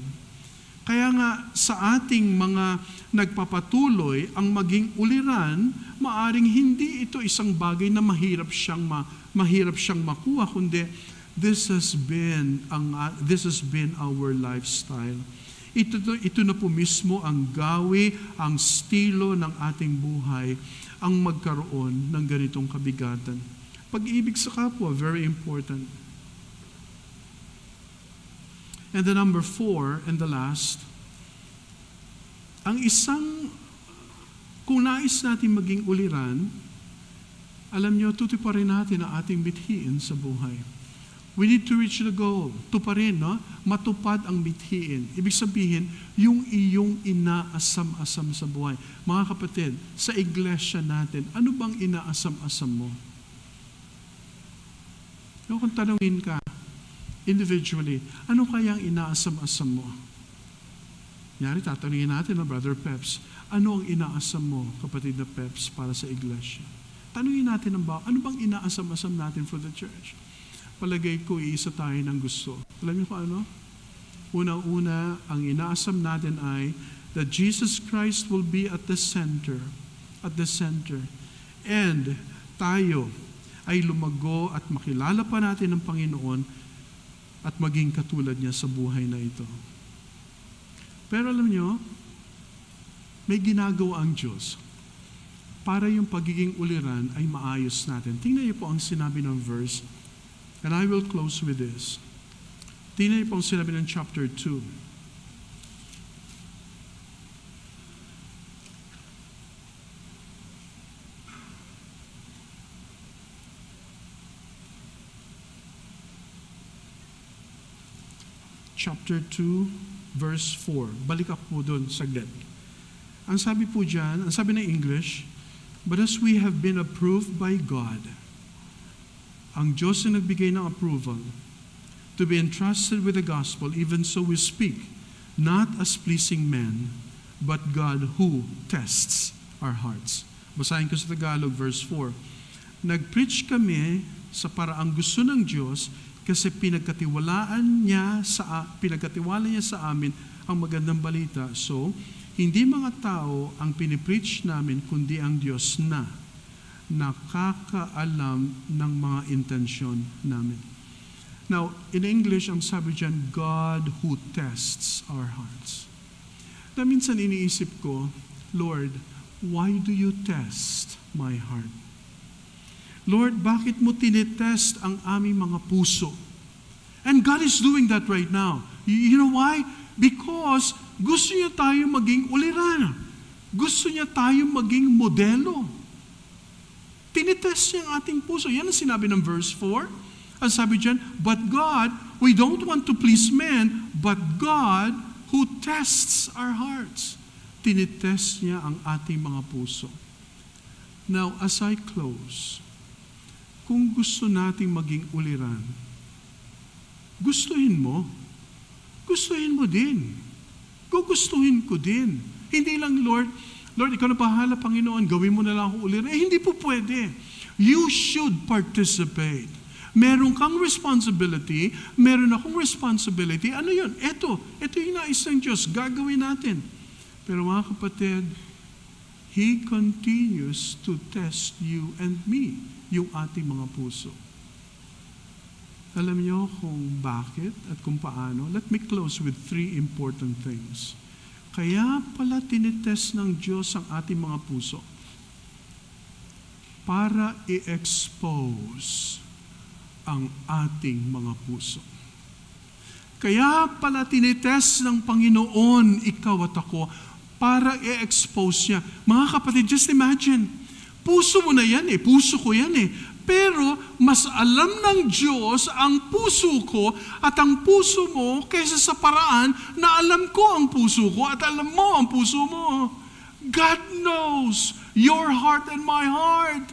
Kaya nga sa ating mga nagpapatuloy ang maging uliran, maaring hindi ito isang bagay na mahirap siyang makuha, kundi this has been our lifestyle. Ito na po mismo ang gawi, ang estilo ng ating buhay, ang magkaroon ng ganitong kabigatan. Pag-ibig sa kapwa, very important. And the number 4 and the last, kung nais natin maging uliran, alam nyo, tutuparin natin ang ating mithiin sa buhay. We need to reach the goal. Tuparin, no? Matupad ang mithiin. Ibig sabihin, yung iyong inaasam-asam sa buhay. Mga kapatid, sa iglesia natin, ano bang inaasam-asam mo? Kung tanungin ka, individually, ano kayang inaasam-asam mo? Nyari, tatanungin natin na Brother Peps, ano ang inaasam mo, kapatid na Peps, para sa iglesia? Tanungin natin ano bang inaasam-asam natin for the church? Palagay ko, iisa tayo ng gusto. Alam niyo kung ano? Una-una, ang inaasam natin ay that Jesus Christ will be at the center. And tayo ay lumago at makilala pa natin ang Panginoon at maging katulad niya sa buhay na ito. Pero alam niyo, may ginagawa ang Diyos para yung pagiging uliran ay maayos natin. Tingnan niyo po ang sinabi ng verse. And I will close with this. Tingnan niyo po ang sinabi ng chapter 2. Chapter 2, verse 4. Balik ako po doon saglit. Ang sabi po dyan, ang sabi ng English, but as we have been approved by God, ang Diyos na nagbigay ng approval to be entrusted with the gospel, even so we speak, not as pleasing men, but God who tests our hearts. Basahin ko sa Tagalog, verse 4. Nag-preach kami sa paraang gusto ng Diyos kasi pinagkatiwala niya sa amin ang magandang balita. So, hindi mga tao ang pinipreach namin, kundi ang Diyos na nakakaalam ng mga intensyon namin. Now, in English, ang sabi dyan, God who tests our hearts. Na minsan iniisip ko, Lord, why do you test my heart? Lord, bakit mo tinitest ang aming mga puso? And God is doing that right now. You know why? Because gusto niya tayo maging uliran. Gusto niya tayo maging modelo. Tinitest niya ang ating puso. Yan ang sinabi ng verse 4. Ang sabi dyan, but God, we don't want to please men, but God who tests our hearts. Tinitest niya ang ating mga puso. Now, as I close, kung gusto nating maging uliran, gustuhin mo din. Gugustuhin ko din. Hindi lang, Lord, ikaw na bahala, Panginoon, gawin mo na lang ako uliran. Hindi po pwede. You should participate. Meron kang responsibility, meron akong responsibility. Ano yun? Ito yung nais ng Diyos. Gagawin natin. Pero mga kapatid, He continues to test you and me, yung ating mga puso. Alam niyo kung bakit at kung paano? Let me close with 3 important things. Kaya pala tinitest ng Diyos ang ating mga puso para i-expose ang ating mga puso. Kaya pala tinitest ng Panginoon ikaw at ako para i-expose niya. Mga kapatid, just imagine, puso mo na yan puso ko yan Pero mas alam ng Diyos ang puso ko at ang puso mo kaysa sa paraan na alam ko ang puso ko at alam mo ang puso mo. God knows your heart and my heart.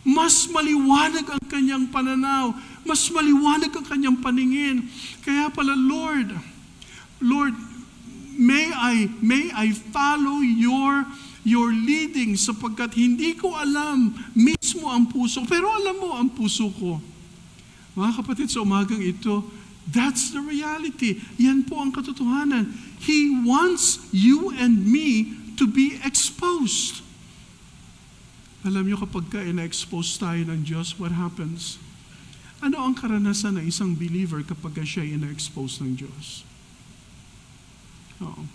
Mas maliwanag ang kanyang pananaw. Mas maliwanag ang kanyang paningin. Kaya pala, Lord, may I follow your leading sapagkat hindi ko alam mismo ang puso. Pero alam mo ang puso ko. Mga kapatid, sa umagang ito, that's the reality. Yan po ang katotohanan. He wants you and me to be exposed. Alam niyo kapag ina-expose tayo ng Diyos, what happens? Ano ang karanasan ng isang believer kapag siya ina-expose ng Diyos? Oo.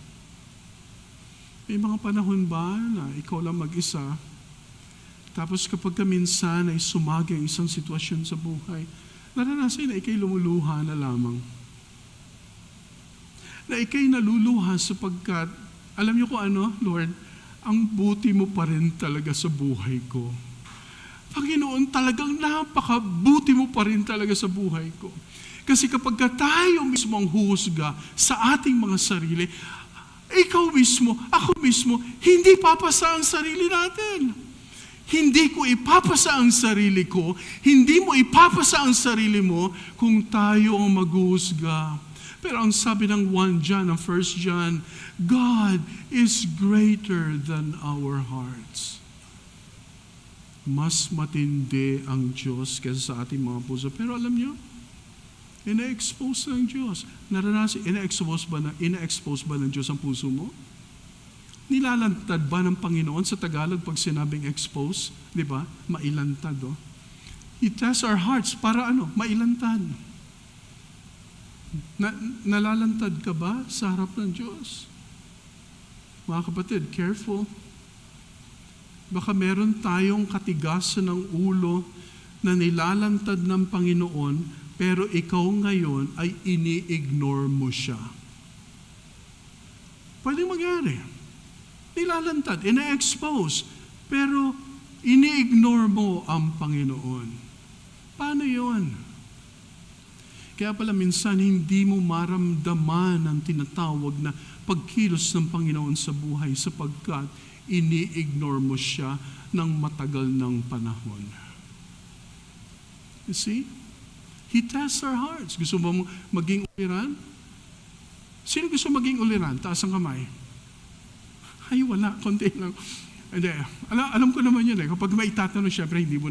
May mga panahon ba na ikaw lang mag-isa, tapos kapag minsan ay sumagi ang isang sitwasyon sa buhay, naranasan na ikay lumuluha na lamang. Na ikay naluluha sapagkat, alam niyo kung ano, Lord, ang buti mo pa rin talaga sa buhay ko. Panginoon, talagang napakabuti mo pa rin talaga sa buhay ko. Kasi kapag tayo mismo ang huhusga sa ating mga sarili, ikaw mismo, ako mismo, hindi papasa ang sarili natin. Hindi ko ipapasa ang sarili ko, hindi mo ipapasa ang sarili mo kung tayo ang maghuhusga. Pero ang sabi ng 1 John, ng 1 John, God is greater than our hearts. Mas matindi ang Diyos kaysa sa ating mga puso. Pero alam niyo, ina-expose ng Diyos. Naranasan, ina-expose ba ng Diyos ang puso mo? Nilalantad ba ng Panginoon sa Tagalog pag sinabing expose? Di ba? Mailantad, He tests our hearts para mailantad. Nalalantad ka ba sa harap ng Diyos? Mga kapatid, careful. Baka meron tayong katigasan ng ulo na nilalantad ng Panginoon, pero ikaw ngayon ay ini-ignore mo siya. Pwede mangyari. Nilalantad, ina-expose, pero ini-ignore mo ang Panginoon. Paano yun? Kaya pala minsan hindi mo maramdaman ang tinatawag na pagkilos ng Panginoon sa buhay sapagkat ini-ignore mo siya ng matagal ng panahon. You see? He tests our hearts. Gusto mo maging uliran? Sino gusto maging uliran? Taas ang kamay. Ay, wala. Konti lang. Hindi. Alam ko naman yun Kapag may itatanong, syempre hindi mo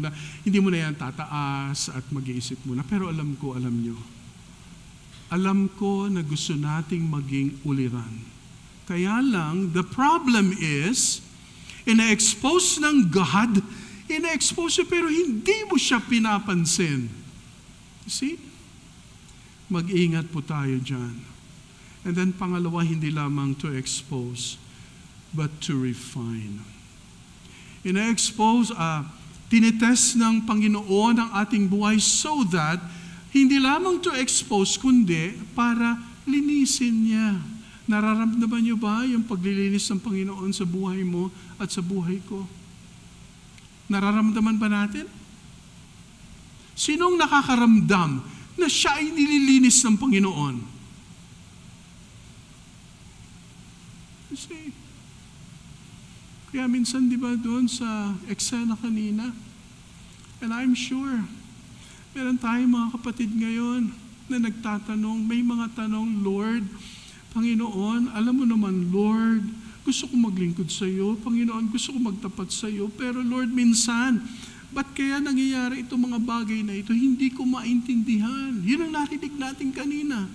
na yan tataas at mag-iisip muna. Pero alam nyo. Alam ko na gusto nating maging uliran. Kaya lang, the problem is, ina-expose ng God, ina-expose siya pero hindi mo siya pinapansin. You see? Mag-ingat po tayo dyan. And then pangalawa, hindi lamang to expose, but to refine. Ina-expose, tinitest ng Panginoon ang ating buhay so that hindi lamang to expose, kundi para linisin niya. Nararamdaman niyo ba yung paglilinis ng Panginoon sa buhay mo at sa buhay ko? Nararamdaman ba natin? Sinong nakakaramdam na siya ay nililinis ng Panginoon? Kasi, kaya minsan di ba doon sa eksena kanina, and I'm sure, meron tayong mga kapatid ngayon na nagtatanong, may mga tanong, Lord, Panginoon, alam mo naman, Lord, gusto ko maglingkod sa iyo. Panginoon, gusto ko magtapat sa iyo. Pero Lord, minsan, ba't kaya nangyayari itong mga bagay na ito? Hindi ko maintindihan. Yun ang narinig natin kanina.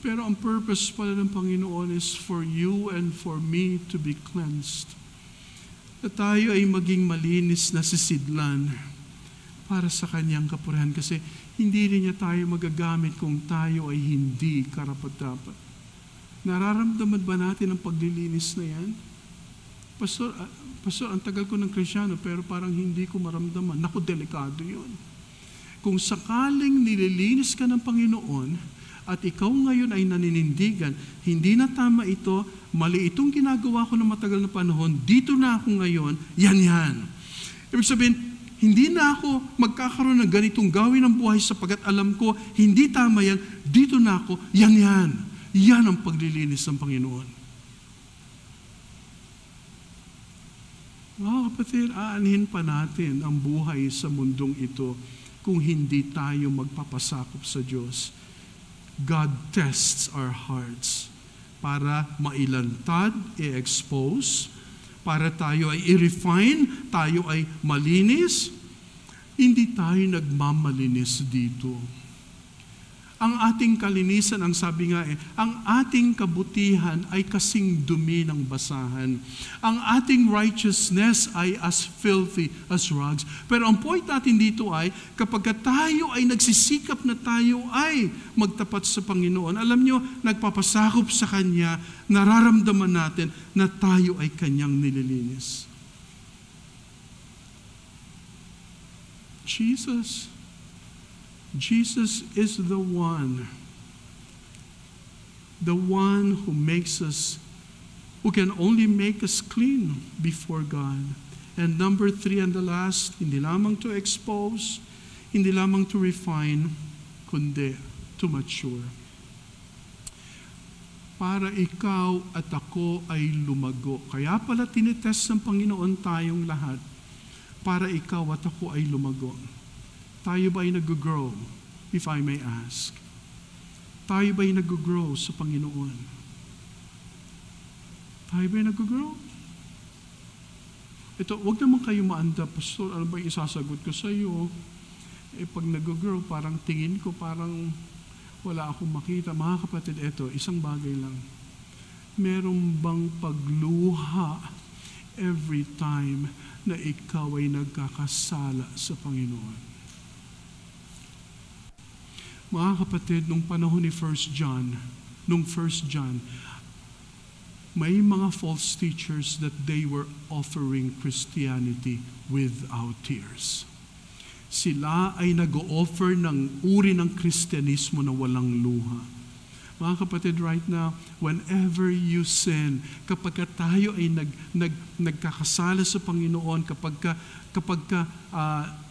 Pero ang purpose pala ng Panginoon is for you and for me to be cleansed. Na tayo ay maging malinis na sisidlan para sa kanyang kapurihan kasi hindi rin niya tayo magagamit kung tayo ay hindi karapat-dapat. Nararamdaman ba natin ang paglilinis na yan? Pastor, ang tagal ko ng Kristyano pero parang hindi ko maramdaman. Naku, delikado yun. Kung sakaling nililinis ka ng Panginoon at ikaw ngayon ay naninindigan, hindi na tama ito, mali itong ginagawa ko ng matagal na panahon, dito na ako ngayon, yan. Ibig sabihin, hindi na ako magkakaroon ng ganitong gawin ng buhay sapagat alam ko, hindi tama yan, dito na ako, yan. Yan ang paglilinis ng Panginoon. Mga kapatid, aanhin pa natin ang buhay sa mundong ito kung hindi tayo magpapasakop sa Diyos. God tests our hearts para mailantad, i-expose, para tayo ay i-refine, tayo ay malinis. Hindi tayo nagmamalinis dito. Ang ating kalinisan, ang sabi nga ang ating kabutihan ay kasing dumi ng basahan. Ang ating righteousness ay as filthy as rags. Pero ang point natin dito ay, kapag tayo ay nagsisikap na tayo ay magtapat sa Panginoon, alam nyo, nagpapasakop sa Kanya, nararamdaman natin na tayo ay Kanyang nililinis. Jesus is the one who makes us, who can only make us clean before God. And number 3 and the last, hindi lamang to expose, hindi lamang to refine, kundi to mature. Para ikaw at ako ay lumago. Kaya pala tinitest ng Panginoon tayong lahat, para ikaw at ako ay lumago. Tayo ba ay nag-grow, if I may ask? Tayo ba ay nag-grow sa Panginoon? Tayo ba ay nag-grow? Ito, wag naman kayo maanda, Pastor, ano ba yung isasagot ko sa iyo? Pag nag-grow, parang tingin ko, parang wala akong makita. Mga kapatid, ito, isang bagay lang. Meron bang pagluha every time na ikaw ay nagkakasala sa Panginoon? Mga kapatid, nung panahon ni 1 John, may mga false teachers that they were offering Christianity without tears. Sila ay nag-o-offer ng uri ng Kristyanismo na walang luha. Mga kapatid, right now, whenever you sin, kapag tayo ay nagkakasala sa Panginoon, kapag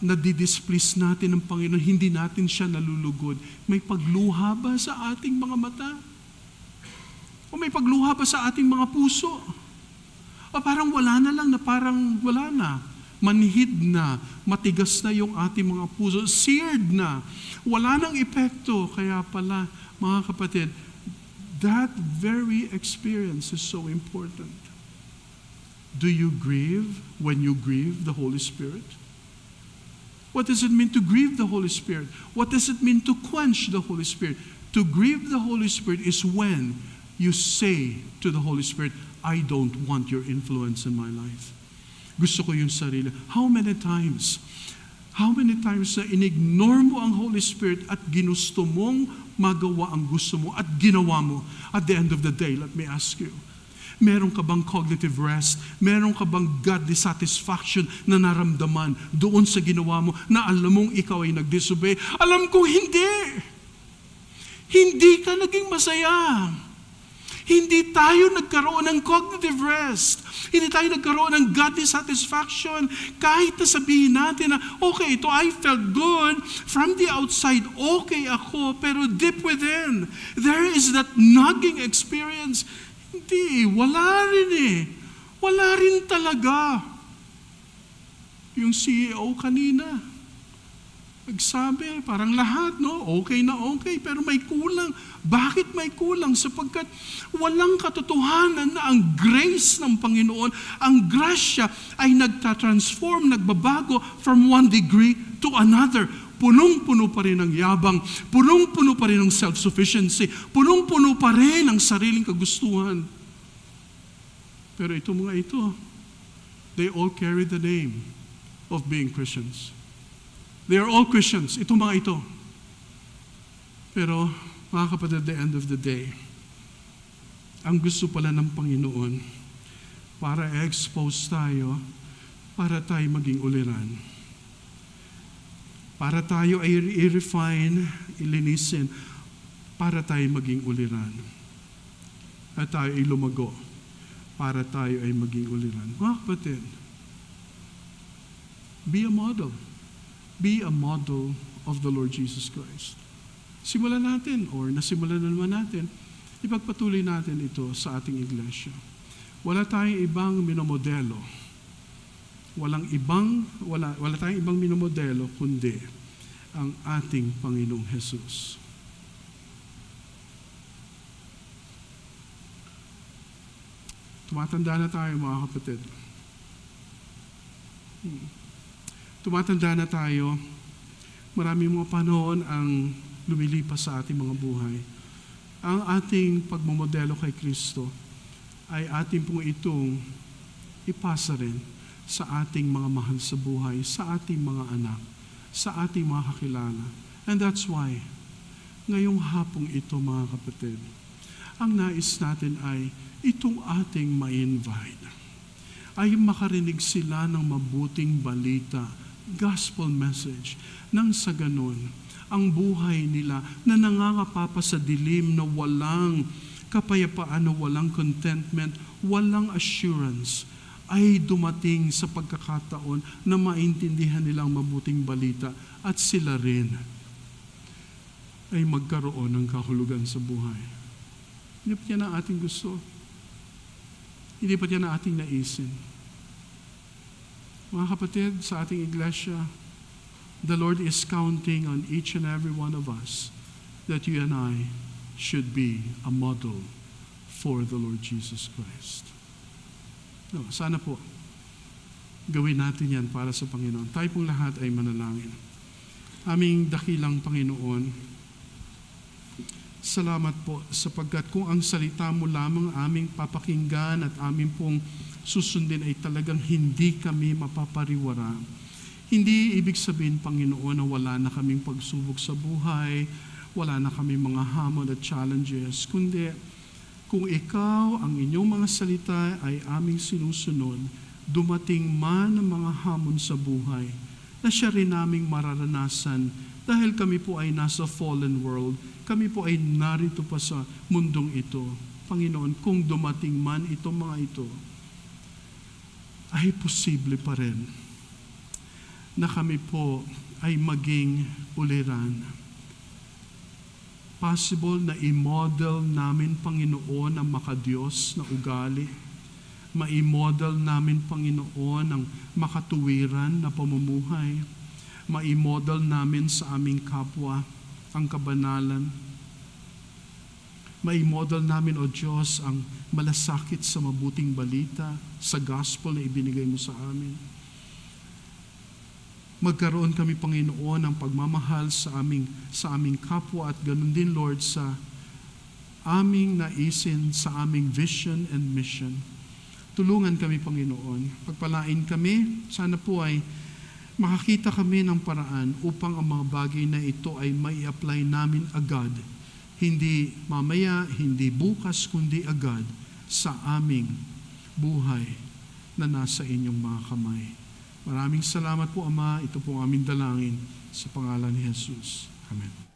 nadidisplease natin ng Panginoon, hindi natin siya nalulugod, may pagluha ba sa ating mga mata? O may pagluha ba sa ating mga puso? O parang wala na lang, na parang wala na. Manhid na, matigas na yung ating mga puso, seared na, wala nang epekto. Kaya pala, mga kapatid, that very experience is so important. Do you grieve when you grieve the Holy Spirit? What does it mean to grieve the Holy Spirit? What does it mean to quench the Holy Spirit? To grieve the Holy Spirit is when you say to the Holy Spirit, I don't want your influence in my life. Gusto ko yung sarili. How many times na inignore mo ang Holy Spirit at ginusto mong magawa ang gusto mo at ginawa mo? At the end of the day, let me ask you, meron ka bang cognitive rest? Meron ka bang godly satisfaction na naramdaman doon sa ginawa mo na alam mong ikaw ay nag-disobey? Alam ko hindi. Hindi ka naging masaya. Hindi tayo nagkaroon ng cognitive rest. Hindi tayo nagkaroon ng godly satisfaction. Kahit na sabihin natin na, okay, ito I felt good. From the outside, okay ako. Pero deep within, there is that nagging experience. Hindi, wala rin eh. Wala rin talaga. Yung CEO kanina, nagsabi, parang lahat, no? Okay na okay, pero may kulang. Bakit may kulang? Sapagkat walang katotohanan na ang grace ng Panginoon, ang grasya ay nagtatransform, nagbabago from one degree to another. Punong-puno pa rin ng yabang, punong-puno pa rin ng self-sufficiency, punong-puno pa rin ng sariling kagustuhan. Pero ito mga ito, they all carry the name of being Christians. They are all Christians. Ito mga ito. Pero, mga kapatid, at the end of the day, ang gusto pala ng Panginoon, para expose tayo, para tayo maging uliran. Para tayo ay i-refine, ilinisin, para tayo maging uliran. At tayo ay lumago, para tayo ay maging uliran. Mga kapatid, be a model. Be a model of the Lord Jesus Christ. Simulan natin, or nasimulan na naman natin, ipagpatuloy natin ito sa ating iglesia. Wala tayong ibang minomodelo. Wala tayong ibang minomodelo kundi ang ating Panginoong Jesus. Tumatanda na tayo, mga kapatid. Tumatanda na tayo. Maraming mga panahon ang lumilipas sa ating mga buhay. Ang ating pagmamodelo kay Kristo ay ating pong itong ipasa rin sa ating mga mahal sa buhay, sa ating mga anak, sa ating mga kakilala. And that's why, ngayong hapong ito, mga kapatid, ang nais natin ay itong ating ma-invite, ay makarinig sila ng mabuting balita, gospel message, nang sa ganun, ang buhay nila na nangangapapa sa dilim na walang kapayapaan, na walang contentment, walang assurance, ay dumating sa pagkakataon na maintindihan nilang mabuting balita at sila rin ay magkaroon ng kahulugan sa buhay. Hindi pa yan ang ating gusto. Hindi pa yan ang ating naisin. Mga kapatid, sa ating iglesia, the Lord is counting on each and every one of us that you and I should be a model for the Lord Jesus Christ. No, sana po, gawin natin yan para sa Panginoon. Tayo pong lahat ay manalangin. Aming dakilang Panginoon, salamat po sapagkat kung ang salita mo lamang aming papakinggan at aming pong susundin ay talagang hindi kami mapapariwara. Hindi ibig sabihin, Panginoon, na wala na kaming pagsubok sa buhay, wala na kaming mga hamon at challenges, kundi kung ikaw, ang inyong mga salita ay aming sinusunod, dumating man ang mga hamon sa buhay, na siya rin naming mararanasan dahil kami po ay nasa fallen world, kami po ay narito pa sa mundong ito. Panginoon, kung dumating man itong mga ito, ay posible pa rin na kami po ay maging uliran. Possible na i-model namin, Panginoon, ang makadiyos na ugali. Ma-i-model namin, Panginoon, ang makatuwiran na pamumuhay. Ma-i-model namin sa aming kapwa ang kabanalan. Ma-i-model namin, O Diyos, ang malasakit sa mabuting balita, sa gospel na ibinigay mo sa amin. Magkaroon kami, Panginoon, ng pagmamahal sa aming kapwa at ganun din, Lord, sa aming naisin, sa aming vision and mission. Tulungan kami, Panginoon. Pagpalain kami, sana po ay makakita kami ng paraan upang ang mga bagay na ito ay mai-apply namin agad. Hindi mamaya, hindi bukas, kundi agad sa aming buhay na nasa inyong mga kamay. Maraming salamat po, Ama. Ito po ang aming dalangin sa pangalan ni Jesus. Amen.